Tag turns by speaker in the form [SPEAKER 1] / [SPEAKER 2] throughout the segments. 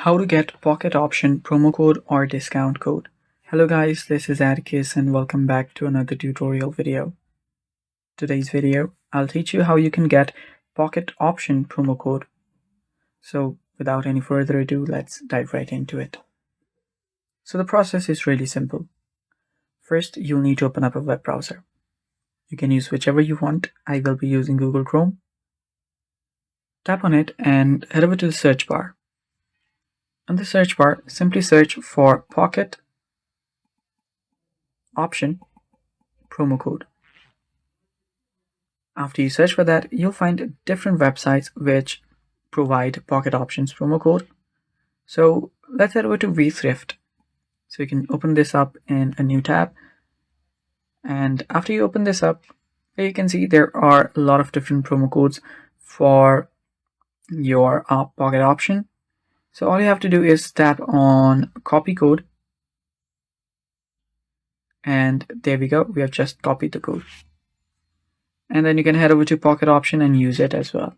[SPEAKER 1] How to get pocket option promo code or discount code. Hello guys, this is Atticus and welcome back to another tutorial video. Today's video, I'll teach you how you can get pocket option promo code. So without any further ado, let's dive right into it. So the process is really simple. First, you'll need to open up a web browser. You can use whichever you want. I will be using Google Chrome. Tap on it and head over to the search bar. On the search bar, simply search for pocket option promo code. After you search for that, you'll find different websites which provide pocket options promo code. So let's head over to VThrift. So you can open this up in a new tab. And after you open this up, you can see there are a lot of different promo codes for your pocket option. So all you have to do is tap on copy code. And there we go. We have just copied the code. And then you can head over to pocket option and use it as well.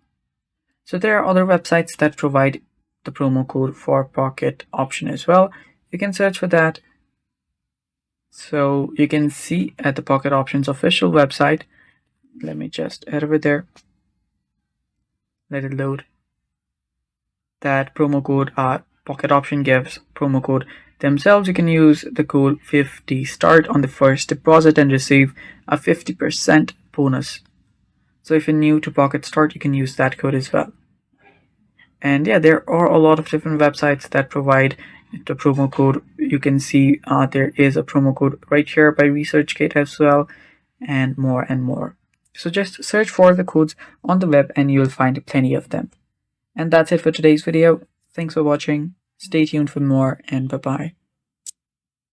[SPEAKER 1] So there are other websites that provide the promo code for pocket option as well. You can search for that. So you can see at the pocket options official website. Let me just head over there. Let it load. That promo code pocket option gives promo code themselves. You can use the code 50START on the first deposit and receive a 50% bonus. So if you're new to Pocket Start, you can use that code as well. And yeah, there are a lot of different websites that provide the promo code. You can see there is a promo code right here by ResearchGate as well, and more and more. So just search for the codes on the web and you'll find plenty of them. And that's it for today's video. Thanks for watching. Stay tuned for more and bye-bye.